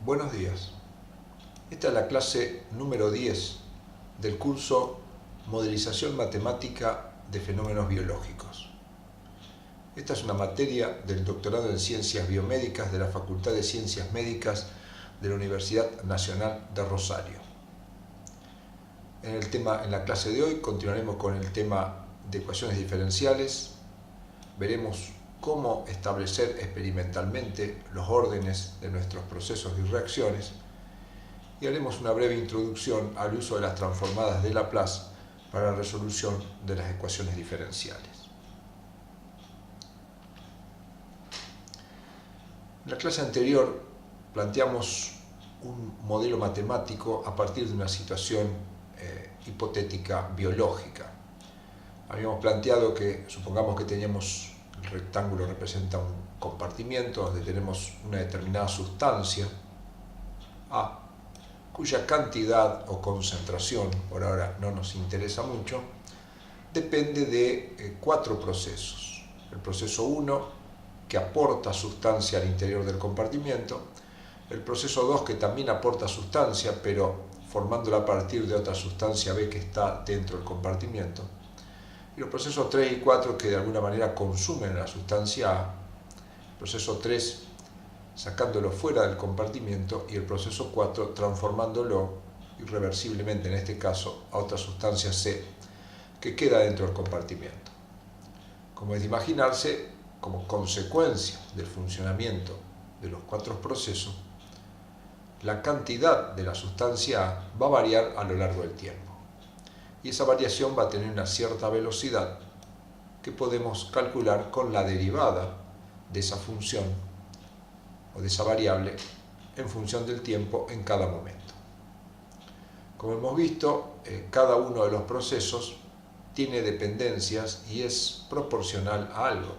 Buenos días. Esta es la clase número 10 del curso Modelización Matemática de Fenómenos Biológicos. Esta es una materia del doctorado en Ciencias Biomédicas de la Facultad de Ciencias Médicas de la Universidad Nacional de Rosario. En la clase de hoy continuaremos con el tema de ecuaciones diferenciales. Veremos cómo establecer experimentalmente los órdenes de nuestros procesos y reacciones y haremos una breve introducción al uso de las transformadas de Laplace para la resolución de las ecuaciones diferenciales. En la clase anterior planteamos un modelo matemático a partir de una situación hipotética biológica. Habíamos planteado que, supongamos que teníamos el rectángulo representa un compartimiento donde tenemos una determinada sustancia A, cuya cantidad o concentración, por ahora no nos interesa mucho, depende de cuatro procesos. El proceso 1, que aporta sustancia al interior del compartimiento. El proceso 2, que también aporta sustancia, pero formándola a partir de otra sustancia B que está dentro del compartimiento. Y los procesos 3 y 4 que de alguna manera consumen la sustancia A, el proceso 3 sacándolo fuera del compartimiento y el proceso 4 transformándolo irreversiblemente, en este caso, a otra sustancia C que queda dentro del compartimiento. Como es de imaginarse, como consecuencia del funcionamiento de los cuatro procesos, la cantidad de la sustancia A va a variar a lo largo del tiempo. Y esa variación va a tener una cierta velocidad que podemos calcular con la derivada de esa función o de esa variable en función del tiempo en cada momento. Como hemos visto, cada uno de los procesos tiene dependencias y es proporcional a algo.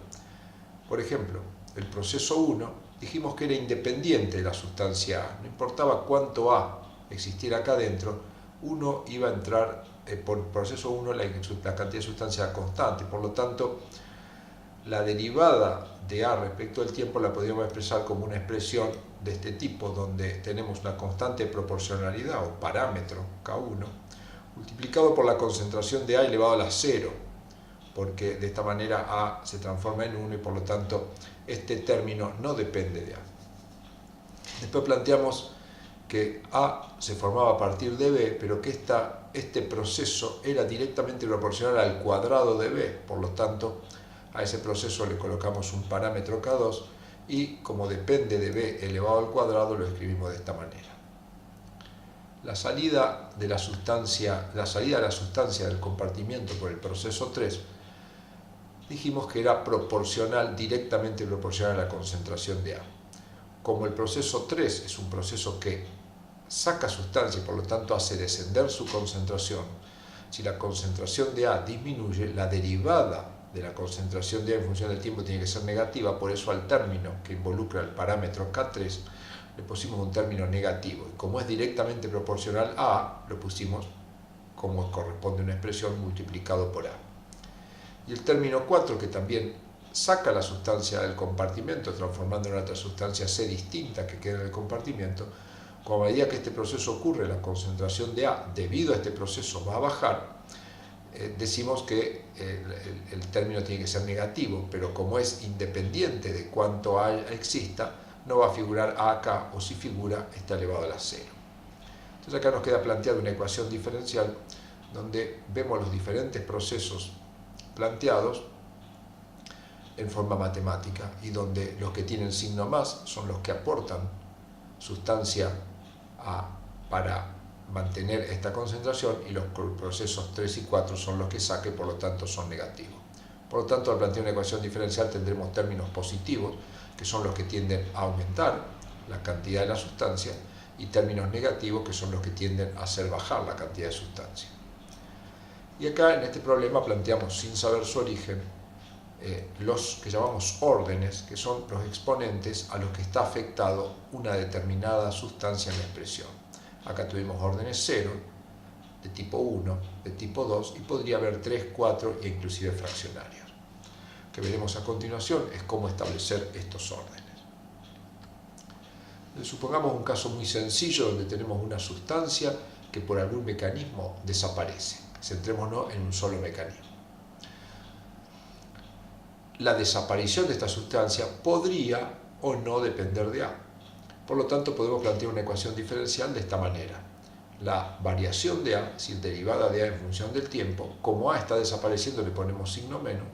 Por ejemplo, el proceso 1 dijimos que era independiente de la sustancia A. No importaba cuánto A existiera acá dentro, uno iba a entrar por el proceso 1 la cantidad de sustancia era constante, por lo tanto la derivada de A respecto del tiempo la podríamos expresar como una expresión de este tipo, donde tenemos una constante de proporcionalidad o parámetro K1 multiplicado por la concentración de A elevado a la 0, porque de esta manera A se transforma en 1 y por lo tanto este término no depende de A. Después planteamos que A se formaba a partir de B, pero que este proceso era directamente proporcional al cuadrado de B, por lo tanto a ese proceso le colocamos un parámetro K2 y como depende de B elevado al cuadrado lo escribimos de esta manera. La salida de la sustancia del compartimiento por el proceso 3 dijimos que era directamente proporcional a la concentración de A. Como el proceso 3 es un proceso que saca sustancia y por lo tanto hace descender su concentración, si la concentración de A disminuye, la derivada de la concentración de A en función del tiempo tiene que ser negativa, por eso al término que involucra el parámetro K3 le pusimos un término negativo, y como es directamente proporcional a A, lo pusimos como corresponde a una expresión multiplicado por A. Y el término 4, que también saca la sustancia del compartimento transformándola en otra sustancia C distinta que queda en el compartimento, como a medida que este proceso ocurre, la concentración de A debido a este proceso va a bajar, decimos que el término tiene que ser negativo, pero como es independiente de cuánto A exista, no va a figurar A acá, o si figura está elevado a la 0. Entonces acá nos queda planteada una ecuación diferencial donde vemos los diferentes procesos planteados en forma matemática y donde los que tienen signo más son los que aportan sustancia A para mantener esta concentración y los procesos 3 y 4 son los que saca y por lo tanto son negativos. Por lo tanto, al plantear una ecuación diferencial tendremos términos positivos que son los que tienden a aumentar la cantidad de la sustancia y términos negativos que son los que tienden a hacer bajar la cantidad de sustancia. Y acá en este problema planteamos sin saber su origen los que llamamos órdenes, que son los exponentes a los que está afectado una determinada sustancia en la expresión. Acá tuvimos órdenes 0, de tipo 1, de tipo 2, y podría haber 3, 4 e inclusive fraccionarios. Lo que veremos a continuación es cómo establecer estos órdenes. Supongamos un caso muy sencillo donde tenemos una sustancia que por algún mecanismo desaparece. Centrémonos en un solo mecanismo. La desaparición de esta sustancia podría o no depender de A. Por lo tanto, podemos plantear una ecuación diferencial de esta manera. La variación de A, es decir, derivada de A en función del tiempo, como A está desapareciendo, le ponemos signo menos,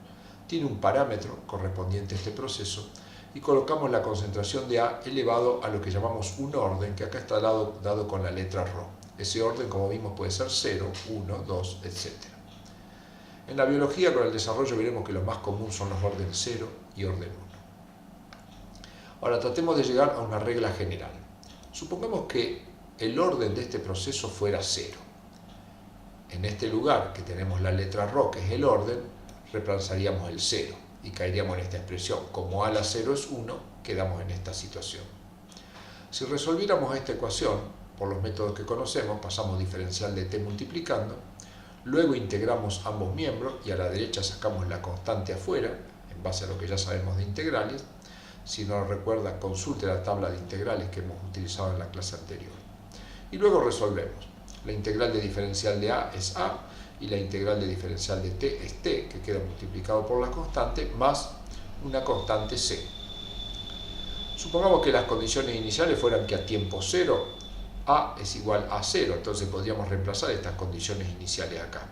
tiene un parámetro correspondiente a este proceso y colocamos la concentración de A elevado a lo que llamamos un orden, que acá está dado con la letra ρ. Ese orden, como vimos, puede ser 0, 1, 2, etc. En la biología, con el desarrollo, veremos que lo más común son los orden 0 y orden 1. Ahora tratemos de llegar a una regla general. Supongamos que el orden de este proceso fuera 0. En este lugar que tenemos la letra ρ, que es el orden, reemplazaríamos el 0 y caeríamos en esta expresión. Como A a la 0 es 1, quedamos en esta situación. Si resolviéramos esta ecuación, por los métodos que conocemos, pasamos diferencial de t multiplicando, luego integramos ambos miembros y a la derecha sacamos la constante afuera, en base a lo que ya sabemos de integrales. Si no lo recuerda, consulte la tabla de integrales que hemos utilizado en la clase anterior. Y luego resolvemos. La integral de diferencial de A es A y la integral de diferencial de t es t, que queda multiplicado por la constante, más una constante c. Supongamos que las condiciones iniciales fueran que a tiempo 0 A es igual a 0, entonces podríamos reemplazar estas condiciones iniciales acá.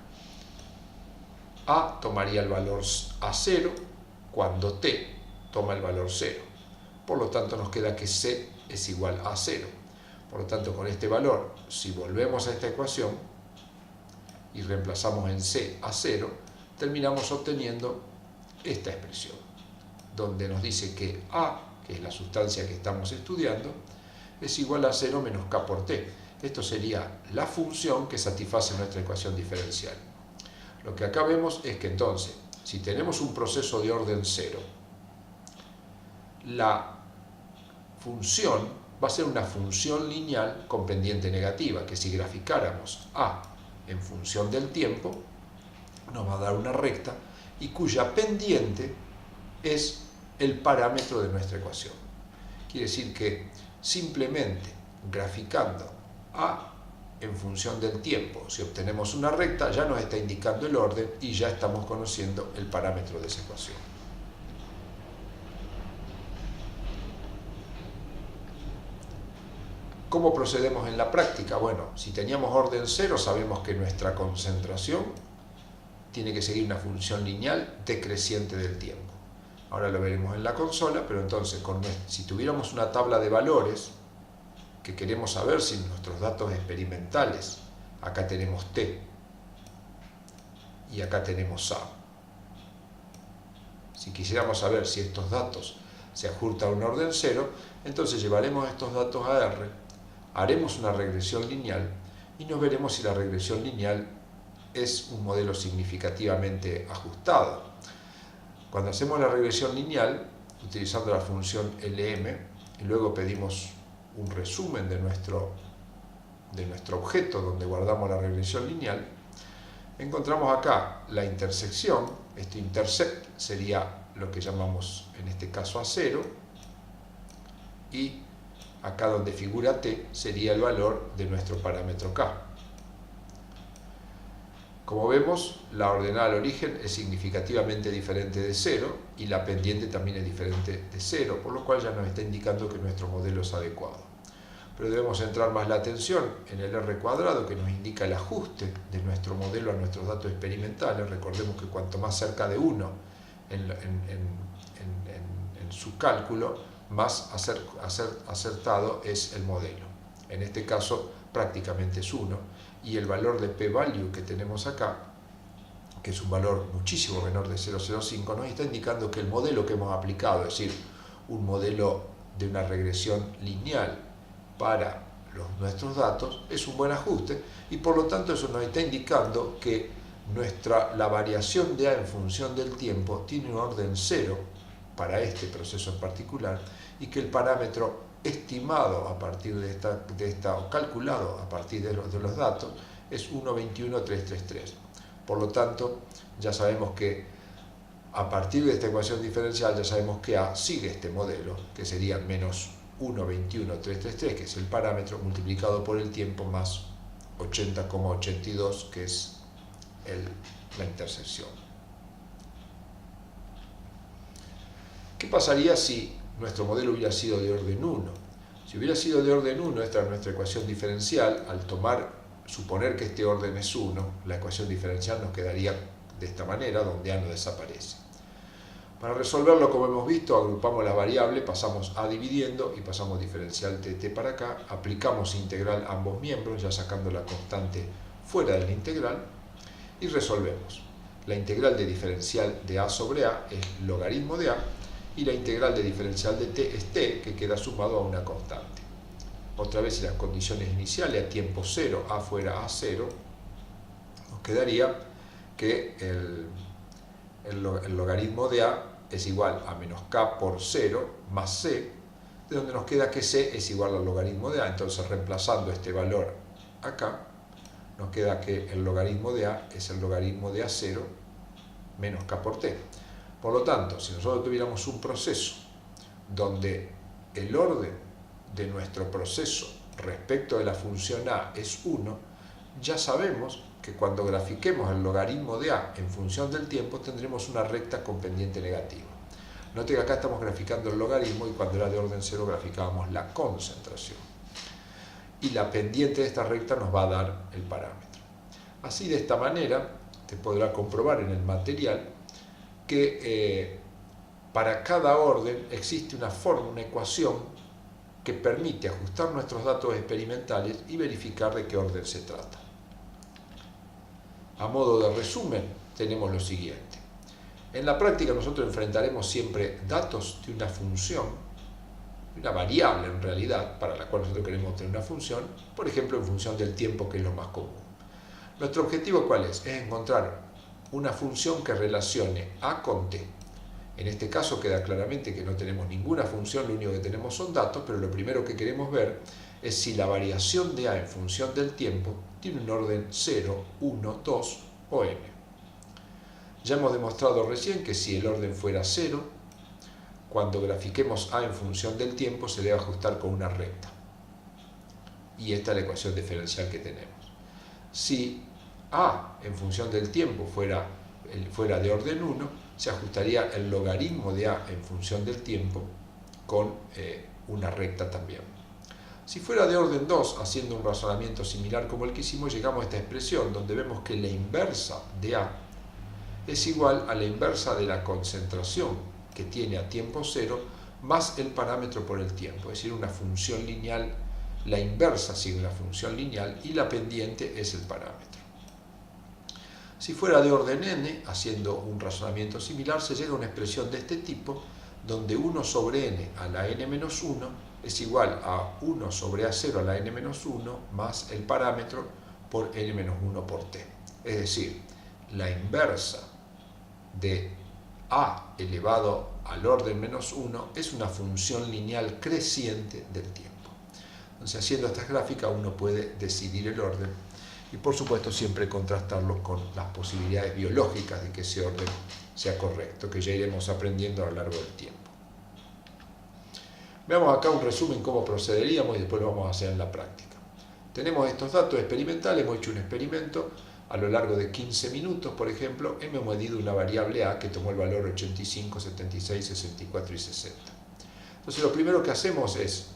A tomaría el valor a 0 cuando t toma el valor 0. Por lo tanto, nos queda que c es igual a 0. Por lo tanto, con este valor, si volvemos a esta ecuación y reemplazamos en c a 0, terminamos obteniendo esta expresión, donde nos dice que A, que es la sustancia que estamos estudiando, es igual a 0 menos k por t. Esto sería la función que satisface nuestra ecuación diferencial. Lo que acá vemos es que entonces, si tenemos un proceso de orden 0, la función va a ser una función lineal con pendiente negativa, que si graficáramos A en función del tiempo, nos va a dar una recta y cuya pendiente es el parámetro de nuestra ecuación. Quiere decir que simplemente graficando A en función del tiempo, si obtenemos una recta, ya nos está indicando el orden y ya estamos conociendo el parámetro de esa ecuación. ¿Cómo procedemos en la práctica? Bueno, si teníamos orden 0, sabemos que nuestra concentración tiene que seguir una función lineal decreciente del tiempo. Ahora lo veremos en la consola, pero entonces si tuviéramos una tabla de valores que queremos saber si nuestros datos experimentales, acá tenemos t y acá tenemos a. Si quisiéramos saber si estos datos se ajustan a un orden 0, entonces llevaremos estos datos a R, haremos una regresión lineal y nos veremos si la regresión lineal es un modelo significativamente ajustado. Cuando hacemos la regresión lineal, utilizando la función LM, y luego pedimos un resumen de nuestro objeto donde guardamos la regresión lineal, encontramos acá la intersección. Este intercept sería lo que llamamos en este caso a 0, y acá donde figura t sería el valor de nuestro parámetro k. Como vemos, la ordenada al origen es significativamente diferente de 0 y la pendiente también es diferente de 0, por lo cual ya nos está indicando que nuestro modelo es adecuado. Pero debemos centrar más la atención en el R cuadrado, que nos indica el ajuste de nuestro modelo a nuestros datos experimentales. Recordemos que cuanto más cerca de 1 en su cálculo, más acertado es el modelo. En este caso, prácticamente es 1. Y el valor de p-value que tenemos acá, que es un valor muchísimo menor de 0,05, nos está indicando que el modelo que hemos aplicado, es decir, un modelo de una regresión lineal para nuestros datos, es un buen ajuste, y por lo tanto eso nos está indicando que la variación de A en función del tiempo tiene un orden 0 para este proceso en particular, y que el parámetro estimado a partir o calculado a partir de los datos es 1,21333. Por lo tanto, ya sabemos que a partir de esta ecuación diferencial ya sabemos que A sigue este modelo, que sería menos 1,21,333, que es el parámetro, multiplicado por el tiempo más 80,82, que es la intersección. ¿Qué pasaría si nuestro modelo hubiera sido de orden 1? Si hubiera sido de orden 1, esta es nuestra ecuación diferencial. Al suponer que este orden es 1, la ecuación diferencial nos quedaría de esta manera, donde A no desaparece. Para resolverlo, como hemos visto, agrupamos las variables, pasamos A dividiendo y pasamos diferencial de t para acá, aplicamos integral a ambos miembros, ya sacando la constante fuera de la integral, y resolvemos. La integral de diferencial de A sobre A es logaritmo de A, y la integral de diferencial de t es t, que queda sumado a una constante. Otra vez, en las condiciones iniciales, a tiempo 0, A fuera A0, nos quedaría que el logaritmo de A es igual a menos k por 0 más c, de donde nos queda que c es igual al logaritmo de A. Entonces, reemplazando este valor acá, nos queda que el logaritmo de A es el logaritmo de A0 menos k por t. Por lo tanto, si nosotros tuviéramos un proceso donde el orden de nuestro proceso respecto de la función A es 1, ya sabemos que cuando grafiquemos el logaritmo de A en función del tiempo tendremos una recta con pendiente negativa. Note que acá estamos graficando el logaritmo y cuando era de orden 0 graficábamos la concentración. Y la pendiente de esta recta nos va a dar el parámetro. Así, de esta manera, te podrá comprobar en el material que para cada orden existe una forma, una ecuación que permite ajustar nuestros datos experimentales y verificar de qué orden se trata. A modo de resumen, tenemos lo siguiente. En la práctica nosotros enfrentaremos siempre datos de una función, una variable en realidad, para la cual nosotros queremos tener una función, por ejemplo en función del tiempo, que es lo más común. Nuestro objetivo, ¿cuál es? Es encontrar una función que relacione A con t. En este caso queda claramente que no tenemos ninguna función, lo único que tenemos son datos, pero lo primero que queremos ver es si la variación de A en función del tiempo tiene un orden 0, 1, 2 o n. Ya hemos demostrado recién que si el orden fuera 0, cuando grafiquemos A en función del tiempo se debe ajustar con una recta. Y esta es la ecuación diferencial que tenemos. Si A en función del tiempo fuera de orden 1, se ajustaría el logaritmo de A en función del tiempo con una recta también. Si fuera de orden 2, haciendo un razonamiento similar como el que hicimos, llegamos a esta expresión donde vemos que la inversa de A es igual a la inversa de la concentración que tiene a tiempo 0 más el parámetro por el tiempo, es decir, una función lineal. La inversa sigue una función lineal y la pendiente es el parámetro. Si fuera de orden n, haciendo un razonamiento similar, se llega a una expresión de este tipo, donde 1 sobre n a la n-1 es igual a 1 sobre a0 a la n-1 más el parámetro por n-1 por t. Es decir, la inversa de a elevado al orden menos 1 es una función lineal creciente del tiempo. Entonces, haciendo estas gráficas uno puede decidir el orden y por supuesto siempre contrastarlo con las posibilidades biológicas de que ese orden sea correcto, que ya iremos aprendiendo a lo largo del tiempo. Veamos acá un resumen cómo procederíamos y después lo vamos a hacer en la práctica. Tenemos estos datos experimentales, hemos hecho un experimento a lo largo de 15 minutos, por ejemplo, hemos medido una variable A que tomó el valor 85, 76, 64 y 60. Entonces lo primero que hacemos es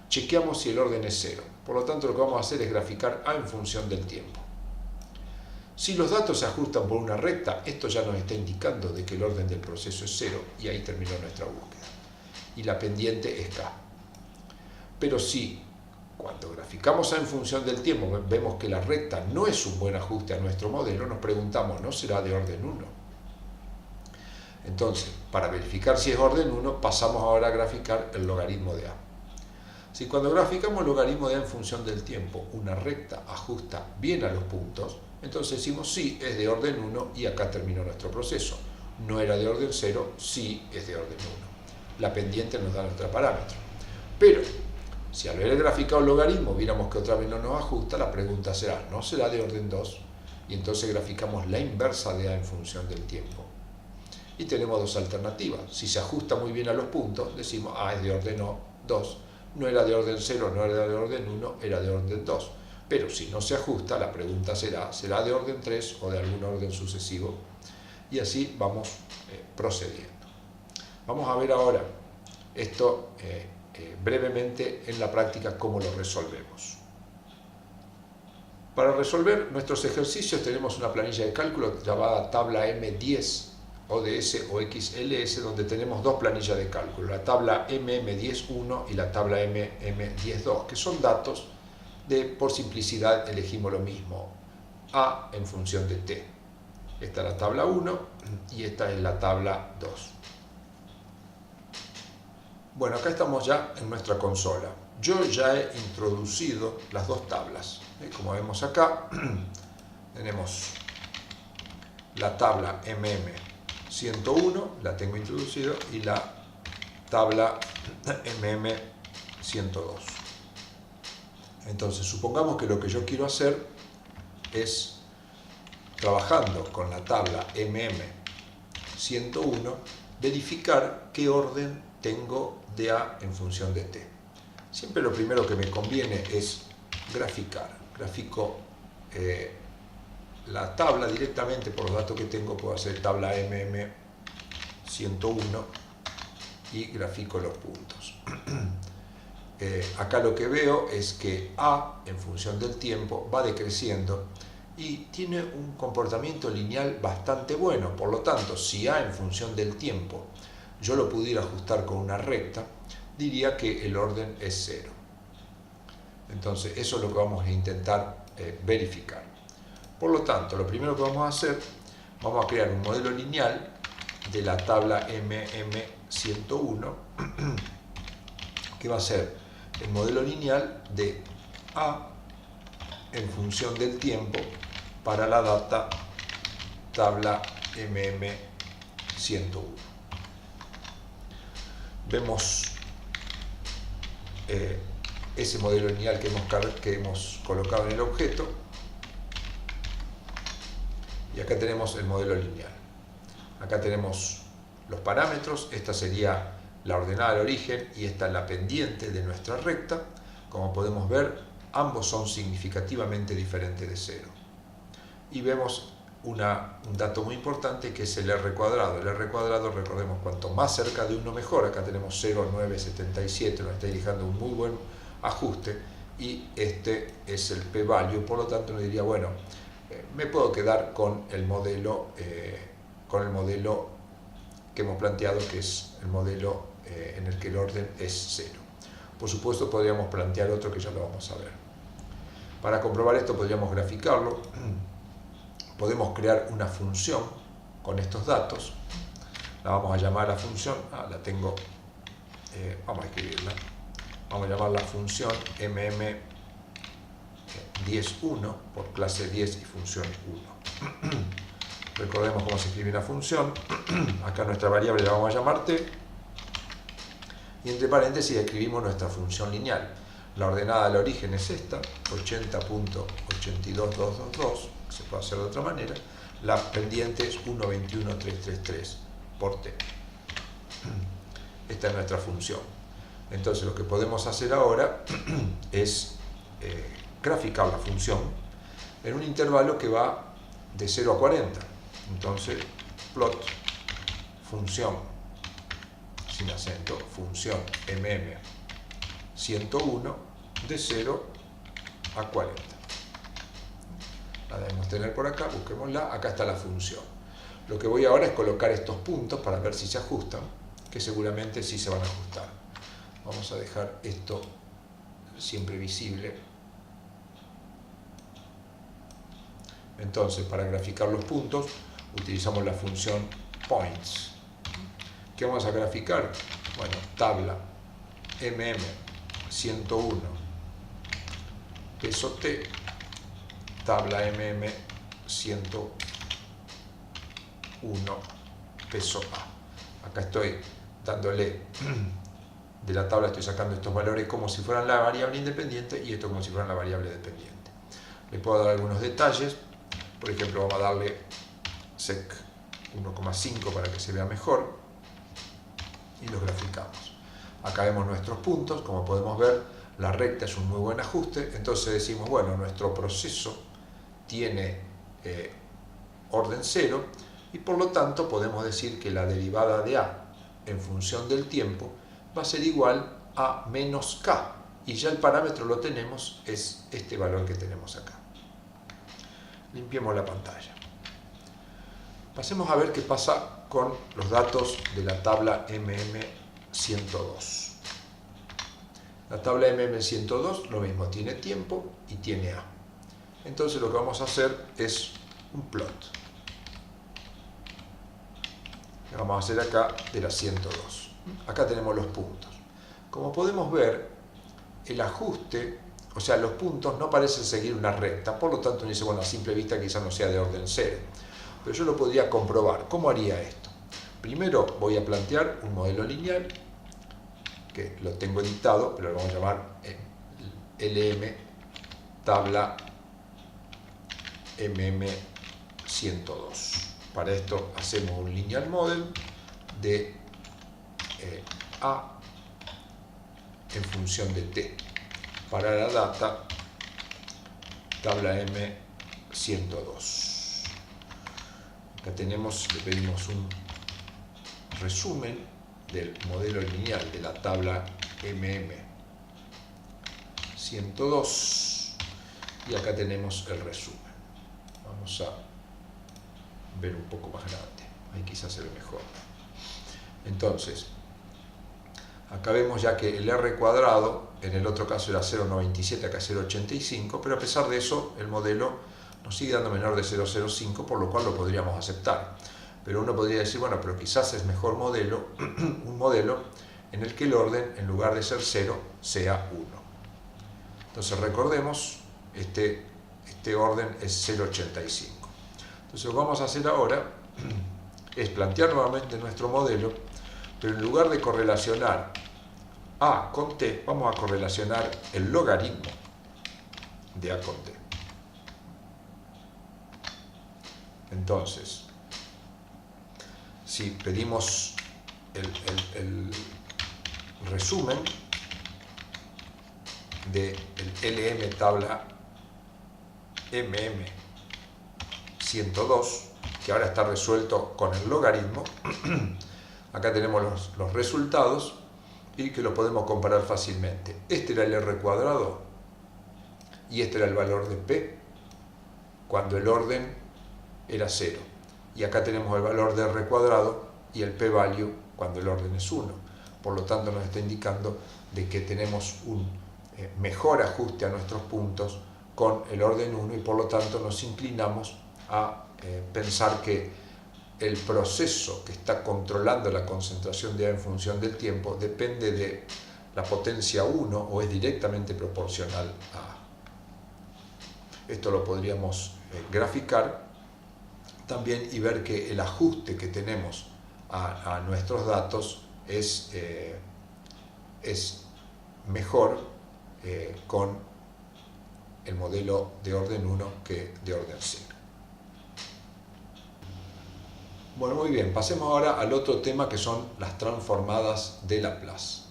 chequeamos si el orden es 0. Por lo tanto, lo que vamos a hacer es graficar A en función del tiempo. Si los datos se ajustan por una recta, esto ya nos está indicando de que el orden del proceso es 0 y ahí terminó nuestra búsqueda. Y la pendiente es K. Pero si cuando graficamos A en función del tiempo vemos que la recta no es un buen ajuste a nuestro modelo, nos preguntamos, ¿no será de orden 1? Entonces, para verificar si es orden 1, pasamos ahora a graficar el logaritmo de A. Si cuando graficamos el logaritmo de A en función del tiempo, una recta ajusta bien a los puntos, entonces decimos sí, es de orden 1 y acá terminó nuestro proceso. No era de orden 0, sí es de orden 1. La pendiente nos da nuestro parámetro. Pero, si al haber graficado el logaritmo viéramos que otra vez no nos ajusta, la pregunta será, ¿no será de orden 2? Y entonces graficamos la inversa de A en función del tiempo. Y tenemos dos alternativas. Si se ajusta muy bien a los puntos, decimos A es de orden 2. no era de orden 0, no era de orden 1, era de orden 2. Pero si no se ajusta, la pregunta ¿será de orden 3 o de algún orden sucesivo? Y así vamos procediendo. Vamos a ver ahora esto brevemente en la práctica, cómo lo resolvemos. Para resolver nuestros ejercicios tenemos una planilla de cálculo llamada tabla M10 ODS o XLS, donde tenemos dos planillas de cálculo, la tabla MM10.1 y la tabla MM10.2, que son datos de, por simplicidad, elegimos lo mismo, A en función de T. Esta es la tabla 1 y esta es la tabla 2. Bueno, acá estamos ya en nuestra consola. Yo ya he introducido las dos tablas. Como vemos acá, tenemos la tabla MM101, la tengo introducido, y la tabla MM102. Entonces, supongamos que lo que yo quiero hacer es, trabajando con la tabla MM101, verificar qué orden tengo de A en función de T. Siempre lo primero que me conviene es graficar. Grafico la tabla directamente por los datos que tengo, puedo hacer tabla MM101 y grafico los puntos. Acá lo que veo es que A en función del tiempo va decreciendo y tiene un comportamiento lineal bastante bueno. Por lo tanto, si A en función del tiempo yo lo pudiera ajustar con una recta, diría que el orden es 0. Entonces eso es lo que vamos a intentar verificar. Por lo tanto, lo primero que vamos a hacer, vamos a crear un modelo lineal de la tabla MM101 que va a ser el modelo lineal de A en función del tiempo para la data tabla MM101. Vemos ese modelo lineal que hemos colocado en el objeto, y acá tenemos el modelo lineal. Acá tenemos los parámetros, esta sería la ordenada del origen y esta es la pendiente de nuestra recta. Como podemos ver, ambos son significativamente diferentes de 0. Y vemos un dato muy importante, que es el R cuadrado. El R cuadrado, recordemos, cuanto más cerca de 1 mejor. Acá tenemos 0,977, nos está indicando un muy buen ajuste, y este es el p-value. Por lo tanto, uno diría, bueno, me puedo quedar con el modelo que hemos planteado, que es el modelo en el que el orden es 0. Por supuesto, podríamos plantear otro que ya lo vamos a ver. Para comprobar esto podríamos graficarlo. Podemos crear una función con estos datos. La vamos a llamar la función, la tengo, vamos a escribirla. Vamos a llamar la función MM10.1 por clase 10 y función 1. Recordemos cómo se escribe una función. Acá nuestra variable la vamos a llamar t, y entre paréntesis escribimos nuestra función lineal. La ordenada del origen es esta, 80.82222, se puede hacer de otra manera. La pendiente es 1,21,333 por t. Esta es nuestra función. Entonces lo que podemos hacer ahora es graficar la función en un intervalo que va de 0 a 40. Entonces, plot función, sin acento, función MM101 de 0 a 40. La debemos tener por acá, busquémosla, acá está la función. Lo que voy ahora es colocar estos puntos para ver si se ajustan, que seguramente sí se van a ajustar. Vamos a dejar esto siempre visible. Entonces, para graficar los puntos, utilizamos la función points. ¿Qué vamos a graficar? Bueno, tabla MM101 peso T, tabla MM101 peso A. Acá estoy dándole, de la tabla estoy sacando estos valores como si fueran la variable independiente y esto como si fueran la variable dependiente. Le puedo dar algunos detalles. Por ejemplo, vamos a darle sec 1,5 para que se vea mejor y los graficamos. Acá vemos nuestros puntos, como podemos ver, la recta es un muy buen ajuste, entonces decimos, bueno, nuestro proceso tiene orden 0 y por lo tanto podemos decir que la derivada de A en función del tiempo va a ser igual a menos K, y ya el parámetro lo tenemos, es este valor que tenemos acá. Limpiemos la pantalla. Pasemos a ver qué pasa con los datos de la tabla MM102. La tabla MM102 lo mismo, tiene tiempo y tiene A. Entonces lo que vamos a hacer es un plot. Lo vamos a hacer acá de la 102. Acá tenemos los puntos. Como podemos ver, el ajuste, o sea, los puntos no parecen seguir una recta, por lo tanto uno dice, bueno, a simple vista quizás no sea de orden 0. Pero yo lo podría comprobar. ¿Cómo haría esto? Primero voy a plantear un modelo lineal, que lo tengo editado, pero lo vamos a llamar LM tabla MM102. Para esto hacemos un lineal model de A en función de T. Para la data, tabla M102. Acá tenemos, le pedimos un resumen del modelo lineal de la tabla MM102 y acá tenemos el resumen. Vamos a ver un poco más grande, ahí quizás se ve mejor. Entonces, acá vemos ya que el R cuadrado, en el otro caso era 0,97, acá 0,85, pero a pesar de eso el modelo nos sigue dando menor de 0,05, por lo cual lo podríamos aceptar. Pero uno podría decir, bueno, pero quizás es mejor modelo, un modelo en el que el orden, en lugar de ser 0, sea 1. Entonces recordemos, este orden es 0,85. Entonces lo que vamos a hacer ahora es plantear nuevamente nuestro modelo, pero en lugar de correlacionar A con T, vamos a correlacionar el logaritmo de A con T. Entonces, si pedimos el resumen del LM tabla MM102, que ahora está resuelto con el logaritmo, acá tenemos los resultados y que lo podemos comparar fácilmente. Este era el R cuadrado y este era el valor de P cuando el orden era 0. Y acá tenemos el valor de R cuadrado y el p-value cuando el orden es 1. Por lo tanto nos está indicando de que tenemos un mejor ajuste a nuestros puntos con el orden 1 y por lo tanto nos inclinamos a pensar que el proceso que está controlando la concentración de A en función del tiempo depende de la potencia 1 o es directamente proporcional a A. Esto lo podríamos graficar también y ver que el ajuste que tenemos a nuestros datos es mejor con el modelo de orden 1 que de orden 0. Bueno, muy bien, pasemos ahora al otro tema que son las transformadas de Laplace.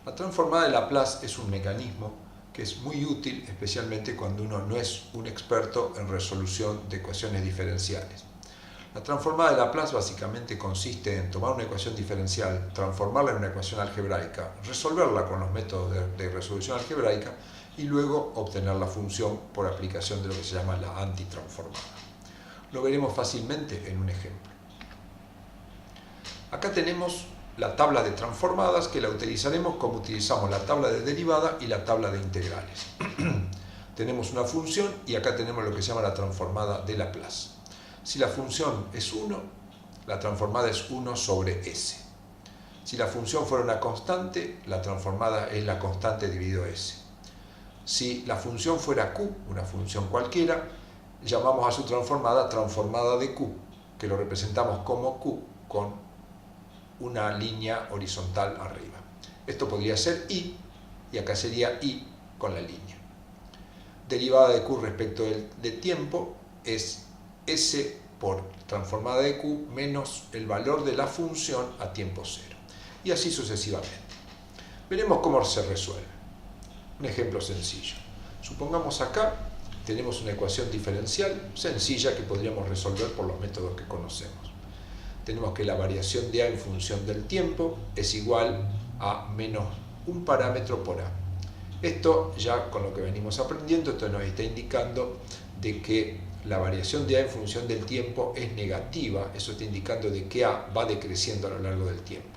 La transformada de Laplace es un mecanismo que es muy útil, especialmente cuando uno no es un experto en resolución de ecuaciones diferenciales. La transformada de Laplace básicamente consiste en tomar una ecuación diferencial, transformarla en una ecuación algebraica, resolverla con los métodos de resolución algebraica y luego obtener la función por aplicación de lo que se llama la antitransformada. Lo veremos fácilmente en un ejemplo. Acá tenemos la tabla de transformadas que la utilizaremos como utilizamos la tabla de derivada y la tabla de integrales. Tenemos una función y acá tenemos lo que se llama la transformada de Laplace. Si la función es 1, la transformada es 1 sobre S. Si la función fuera una constante, la transformada es la constante dividido S. Si la función fuera Q, una función cualquiera, llamamos a su transformada transformada de Q, que lo representamos como Q con una línea horizontal arriba. Esto podría ser I, y acá sería I con la línea. Derivada de Q respecto de tiempo es S por transformada de Q menos el valor de la función a tiempo 0. Y así sucesivamente. Veremos cómo se resuelve. Un ejemplo sencillo. Supongamos acá tenemos una ecuación diferencial sencilla que podríamos resolver por los métodos que conocemos. Tenemos que la variación de A en función del tiempo es igual a menos un parámetro por A. Esto ya con lo que venimos aprendiendo, esto nos está indicando de que la variación de A en función del tiempo es negativa, eso está indicando de que A va decreciendo a lo largo del tiempo.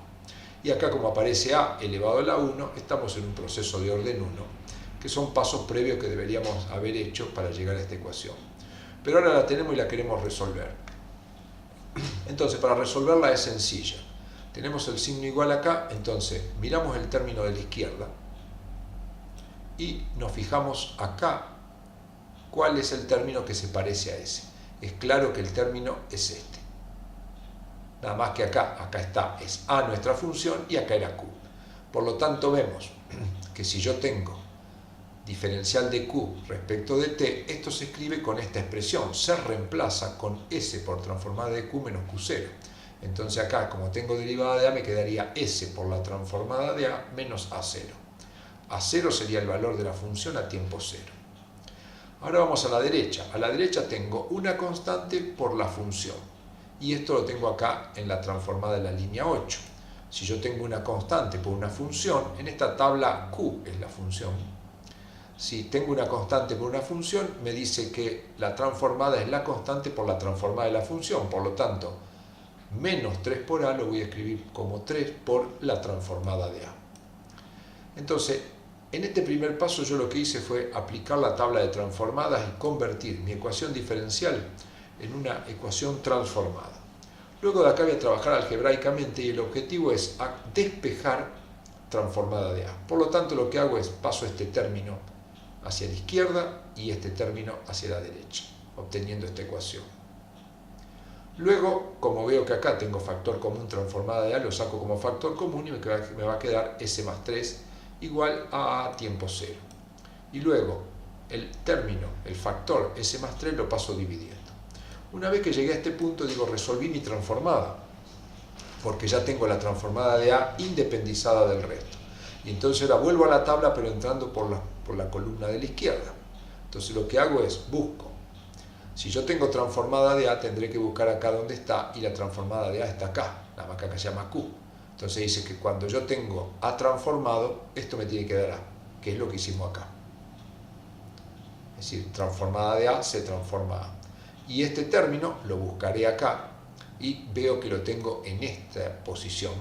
Y acá como aparece A elevado a la 1, estamos en un proceso de orden 1, que son pasos previos que deberíamos haber hecho para llegar a esta ecuación. Pero ahora la tenemos y la queremos resolver. Entonces, para resolverla es sencilla. Tenemos el signo igual acá, entonces miramos el término de la izquierda y nos fijamos acá cuál es el término que se parece a ese. Es claro que el término es este. Nada más que acá está, es A nuestra función y acá era Q. Por lo tanto vemos que si yo tengo diferencial de Q respecto de T, esto se escribe con esta expresión, se reemplaza con S por transformada de Q menos Q0. Entonces acá, como tengo derivada de A, me quedaría S por la transformada de A menos A0. A0 sería el valor de la función a tiempo cero. Ahora vamos a la derecha. A la derecha tengo una constante por la función. Y esto lo tengo acá en la transformada de la línea 8. Si yo tengo una constante por una función, en esta tabla Q es la función. Si tengo una constante por una función, me dice que la transformada es la constante por la transformada de la función. Por lo tanto, menos 3 por A lo voy a escribir como 3 por la transformada de A. Entonces, en este primer paso yo lo que hice fue aplicar la tabla de transformadas y convertir mi ecuación diferencial en una ecuación transformada. Luego de acá voy a trabajar algebraicamente y el objetivo es despejar transformada de A. Por lo tanto, lo que hago es paso este término hacia la izquierda y este término hacia la derecha, obteniendo esta ecuación. Luego, como veo que acá tengo factor común transformada de A, lo saco como factor común y me va a quedar S más 3 igual a A tiempo 0. Y luego, el término, el factor S más 3 lo paso dividiendo. Una vez que llegué a este punto, digo, resolví mi transformada, porque ya tengo la transformada de A independizada del resto. Y entonces ahora vuelvo a la tabla, pero entrando por la columna de la izquierda. Entonces lo que hago es, busco. Si yo tengo transformada de A, tendré que buscar acá donde está, y la transformada de A está acá, nada más que acá se llama Q. Entonces dice que cuando yo tengo A transformado, esto me tiene que dar A, que es lo que hicimos acá. Es decir, transformada de A se transforma a A. Y este término lo buscaré acá y veo que lo tengo en esta posición,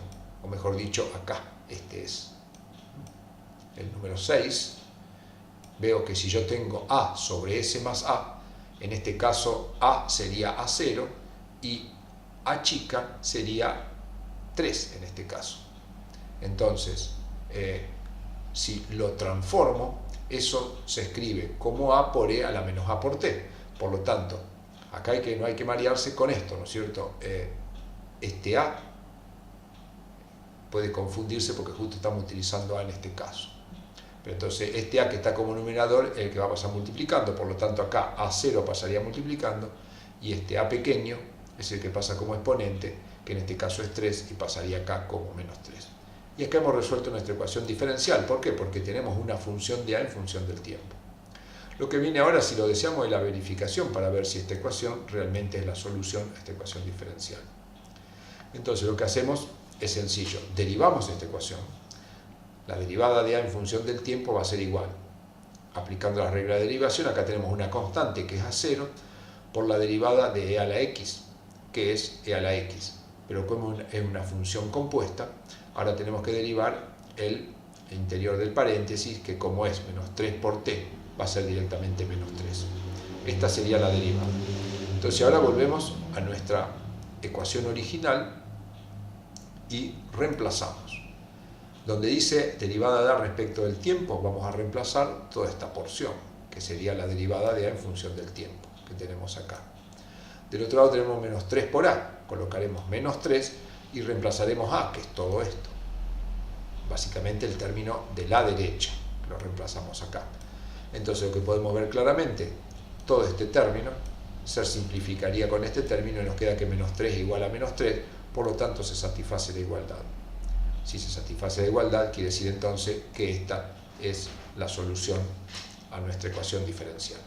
o mejor dicho, acá. Este es el número 6. Veo que si yo tengo A sobre S más A, en este caso A sería A0 y A chica sería 3 en este caso. Entonces, si lo transformo, eso se escribe como A por E a la menos A por T. Por lo tanto, acá no hay que marearse con esto, ¿no es cierto? Este A puede confundirse porque justo estamos utilizando A en este caso. Pero entonces este A que está como numerador es el que va a pasar multiplicando, por lo tanto acá A0 pasaría multiplicando y este A pequeño es el que pasa como exponente, que en este caso es 3 y pasaría acá como menos 3. Y acá hemos resuelto nuestra ecuación diferencial. ¿Por qué? Porque tenemos una función de A en función del tiempo. Lo que viene ahora, si lo deseamos, es la verificación para ver si esta ecuación realmente es la solución a esta ecuación diferencial. Entonces lo que hacemos es sencillo, derivamos esta ecuación. La derivada de A en función del tiempo va a ser igual. Aplicando la regla de derivación, acá tenemos una constante que es A0 por la derivada de E a la X, que es E a la X. Pero como es una función compuesta, ahora tenemos que derivar el interior del paréntesis, que como es menos 3 por T, va a ser directamente menos 3. Esta sería la derivada. Entonces ahora volvemos a nuestra ecuación original y reemplazamos. Donde dice derivada de A respecto del tiempo, vamos a reemplazar toda esta porción, que sería la derivada de A en función del tiempo, que tenemos acá. Del otro lado tenemos menos 3 por A, colocaremos menos 3 y reemplazaremos A, que es todo esto. Básicamente el término de la derecha, lo reemplazamos acá. Entonces lo que podemos ver claramente, todo este término se simplificaría con este término y nos queda que menos 3 es igual a menos 3, por lo tanto se satisface la igualdad. Si se satisface la igualdad, quiere decir entonces que esta es la solución a nuestra ecuación diferencial.